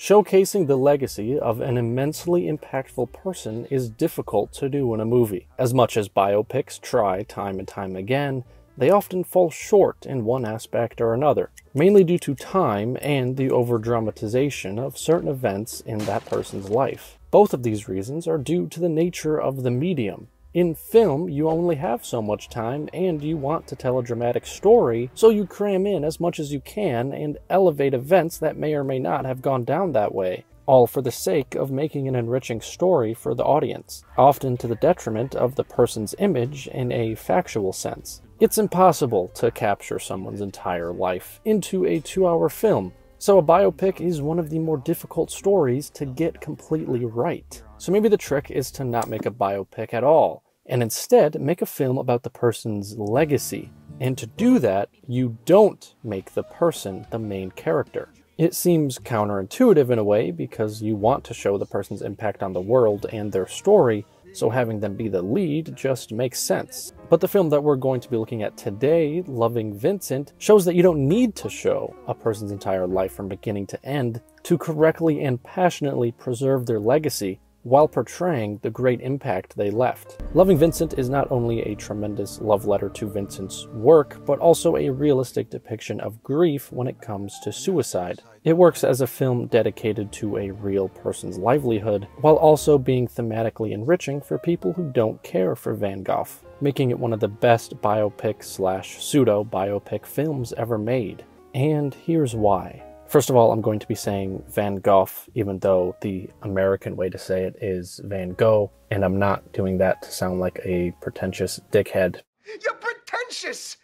Showcasing the legacy of an immensely impactful person is difficult to do in a movie. As much as biopics try time and time again, they often fall short in one aspect or another, mainly due to time and the over-dramatization of certain events in that person's life. Both of these reasons are due to the nature of the medium. In film, you only have so much time, and you want to tell a dramatic story, so you cram in as much as you can and elevate events that may or may not have gone down that way, all for the sake of making an enriching story for the audience, often to the detriment of the person's image in a factual sense. It's impossible to capture someone's entire life into a 2-hour film, so a biopic is one of the more difficult stories to get completely right. So maybe the trick is to not make a biopic at all, and instead make a film about the person's legacy. And to do that, you don't make the person the main character. It seems counterintuitive in a way because you want to show the person's impact on the world and their story, so having them be the lead just makes sense. But the film that we're going to be looking at today, Loving Vincent, shows that you don't need to show a person's entire life from beginning to end to correctly and passionately preserve their legacy while portraying the great impact they left. Loving Vincent is not only a tremendous love letter to Vincent's work, but also a realistic depiction of grief when it comes to suicide. It works as a film dedicated to a real person's livelihood, while also being thematically enriching for people who don't care for Van Gogh, making it one of the best biopic/pseudo-biopic films ever made. And here's why. First of all, I'm going to be saying Van Gogh, even though the American way to say it is Van Gogh, and I'm not doing that to sound like a pretentious dickhead. You're pretentious!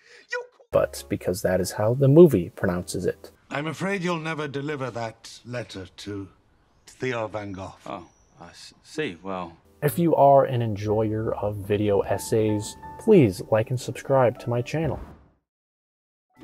But because that is how the movie pronounces it. I'm afraid you'll never deliver that letter to Theo Van Gogh. Oh, I see. Well, if you are an enjoyer of video essays, please like and subscribe to my channel.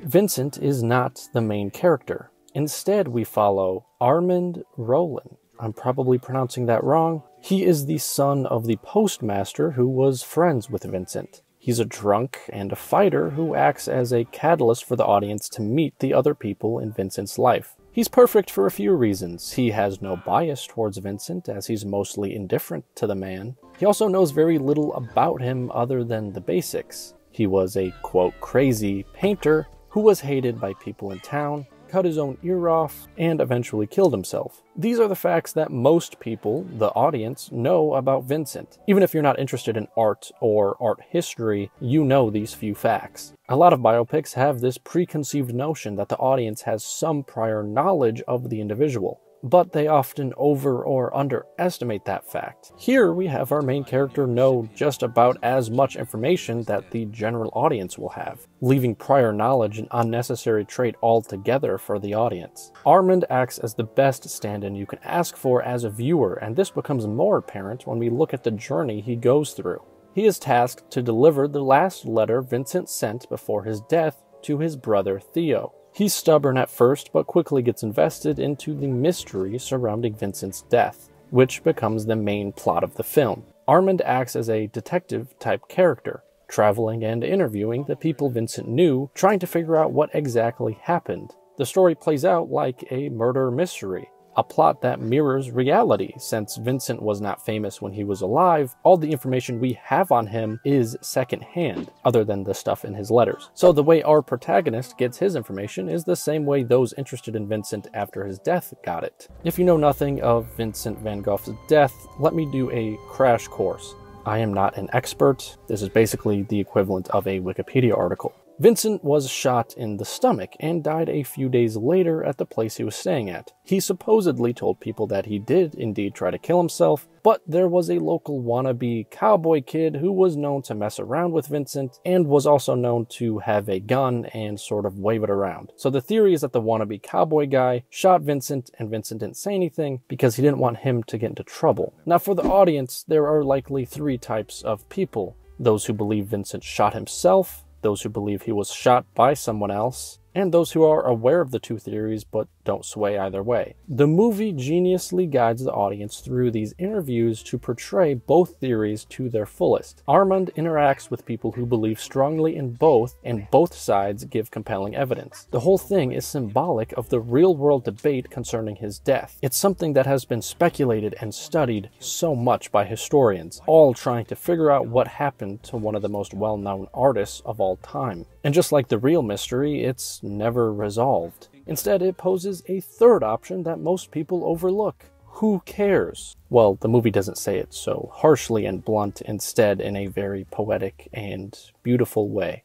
Vincent is not the main character. Instead, we follow Armand Rollin. I'm probably pronouncing that wrong. He is the son of the postmaster who was friends with Vincent. He's a drunk and a fighter who acts as a catalyst for the audience to meet the other people in Vincent's life. He's perfect for a few reasons. He has no bias towards Vincent, as he's mostly indifferent to the man. He also knows very little about him other than the basics. He was a, quote, crazy painter who was hated by people in town, cut his own ear off, and eventually killed himself. These are the facts that most people, the audience, know about Vincent. Even if you're not interested in art or art history, you know these few facts. A lot of biopics have this preconceived notion that the audience has some prior knowledge of the individual, but they often over or underestimate that fact. Here we have our main character know just about as much information that the general audience will have, leaving prior knowledge an unnecessary trait altogether for the audience. Armand acts as the best stand-in you can ask for as a viewer, and this becomes more apparent when we look at the journey he goes through. He is tasked to deliver the last letter Vincent sent before his death to his brother Theo. He's stubborn at first, but quickly gets invested into the mystery surrounding Vincent's death, which becomes the main plot of the film. Armand acts as a detective-type character, traveling and interviewing the people Vincent knew, trying to figure out what exactly happened. The story plays out like a murder mystery, a plot that mirrors reality. Since Vincent was not famous when he was alive, all the information we have on him is secondhand, other than the stuff in his letters. So the way our protagonist gets his information is the same way those interested in Vincent after his death got it. If you know nothing of Vincent van Gogh's death, let me do a crash course. I am not an expert. This is basically the equivalent of a Wikipedia article. Vincent was shot in the stomach and died a few days later at the place he was staying at. He supposedly told people that he did indeed try to kill himself, but there was a local wannabe cowboy kid who was known to mess around with Vincent and was also known to have a gun and sort of wave it around. So the theory is that the wannabe cowboy guy shot Vincent and Vincent didn't say anything because he didn't want him to get into trouble. Now for the audience, there are likely 3 types of people. Those who believe Vincent shot himself, those who believe he was shot by someone else, and those who are aware of the two theories but don't sway either way. The movie geniusly guides the audience through these interviews to portray both theories to their fullest. Armand interacts with people who believe strongly in both, and both sides give compelling evidence. The whole thing is symbolic of the real-world debate concerning his death. It's something that has been speculated and studied so much by historians, all trying to figure out what happened to one of the most well-known artists of all time. And just like the real mystery, it's never resolved. Instead, it poses a third option that most people overlook. Who cares? Well, the movie doesn't say it so harshly and blunt, instead in a very poetic and beautiful way.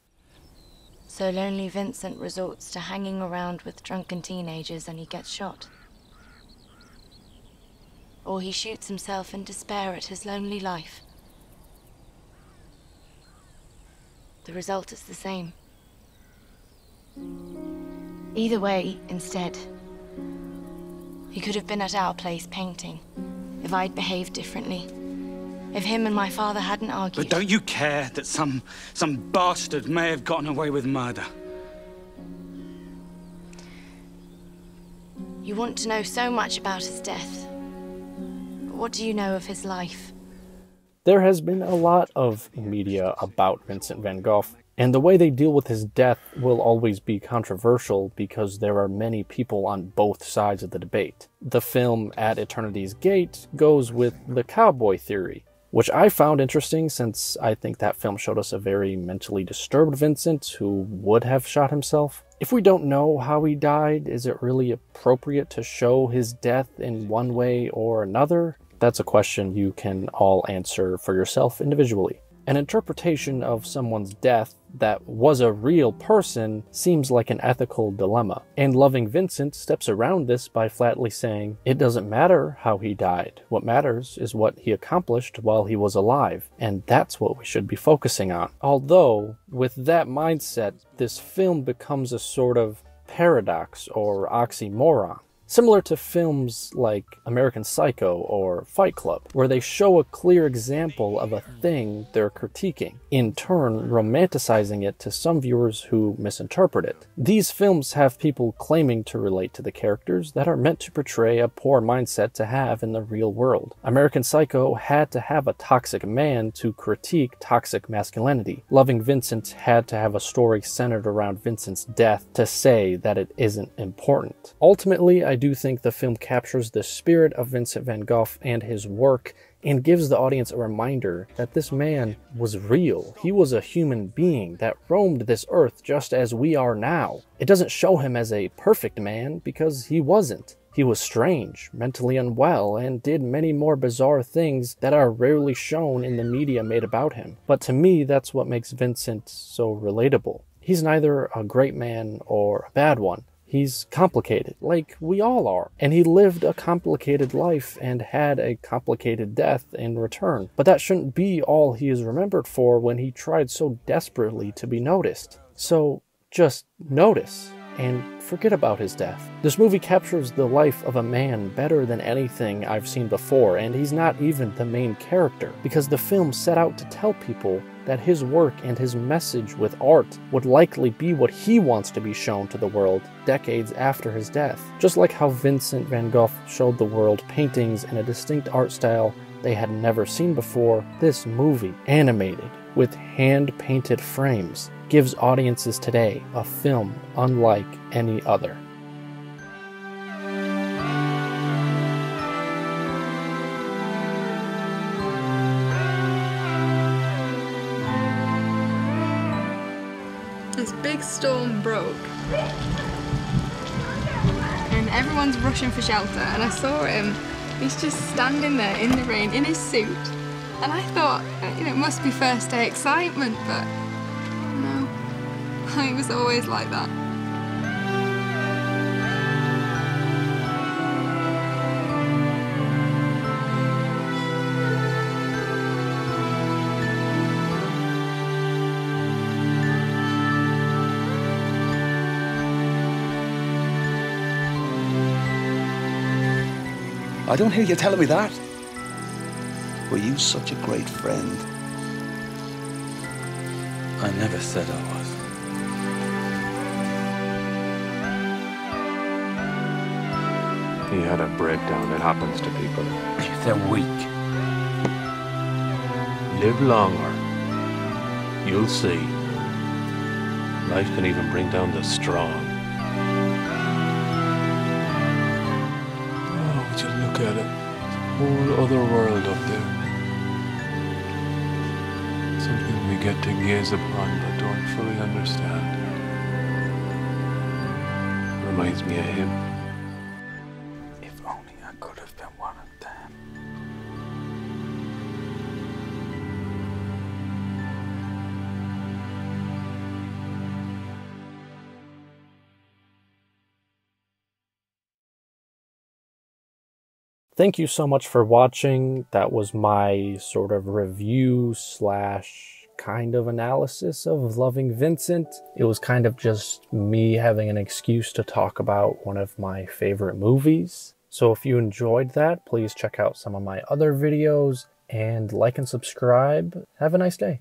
So lonely Vincent resorts to hanging around with drunken teenagers and he gets shot. Or he shoots himself in despair at his lonely life. The result is the same. Either way, instead, he could have been at our place painting, if I'd behaved differently, if him and my father hadn't argued. But don't you care that some bastard may have gotten away with murder? You want to know so much about his death. But what do you know of his life? There has been a lot of media about Vincent van Gogh, and the way they deal with his death will always be controversial because there are many people on both sides of the debate. The film At Eternity's Gate goes with the cowboy theory, which I found interesting since I think that film showed us a very mentally disturbed Vincent who would have shot himself. If we don't know how he died, is it really appropriate to show his death in one way or another? That's a question you can all answer for yourself individually. An interpretation of someone's death that was a real person seems like an ethical dilemma, and Loving Vincent steps around this by flatly saying, it doesn't matter how he died. What matters is what he accomplished while he was alive, and that's what we should be focusing on. Although, with that mindset, this film becomes a sort of paradox or oxymoron. Similar to films like American Psycho or Fight Club, where they show a clear example of a thing they're critiquing, in turn romanticizing it to some viewers who misinterpret it. These films have people claiming to relate to the characters that are meant to portray a poor mindset to have in the real world. American Psycho had to have a toxic man to critique toxic masculinity. Loving Vincent had to have a story centered around Vincent's death to say that it isn't important. Ultimately, I do think the film captures the spirit of Vincent van Gogh and his work and gives the audience a reminder that this man was real. He was a human being that roamed this earth just as we are now. It doesn't show him as a perfect man because he wasn't. He was strange, mentally unwell, and did many more bizarre things that are rarely shown in the media made about him. But to me, that's what makes Vincent so relatable. He's neither a great man or a bad one. He's complicated, like we all are. And he lived a complicated life and had a complicated death in return. But that shouldn't be all he is remembered for when he tried so desperately to be noticed. So just notice and forget about his death. This movie captures the life of a man better than anything I've seen before, and he's not even the main character, because the film set out to tell people that his work and his message with art would likely be what he wants to be shown to the world decades after his death. Just like how Vincent van Gogh showed the world paintings in a distinct art style they had never seen before, this movie, animated with hand-painted frames, gives audiences today a film unlike any other. This big storm broke and everyone's rushing for shelter, and I saw him. He's just standing there in the rain in his suit, and I thought, it must be first day excitement, but no, he was always like that. I don't hear you telling me that. Were you such a great friend? I never said I was. He had a breakdown. It happens to people. They're weak. Live longer. You'll see. Life can even bring down the strong. Oh, would you look at it? Whole other world up there. Something we get to gaze upon but don't fully understand. Reminds me of him. If only I could have been one of them. Thank you so much for watching. That was my sort of review slash kind of analysis of Loving Vincent. It was kind of just me having an excuse to talk about one of my favorite movies. So if you enjoyed that, please check out some of my other videos and like and subscribe. Have a nice day.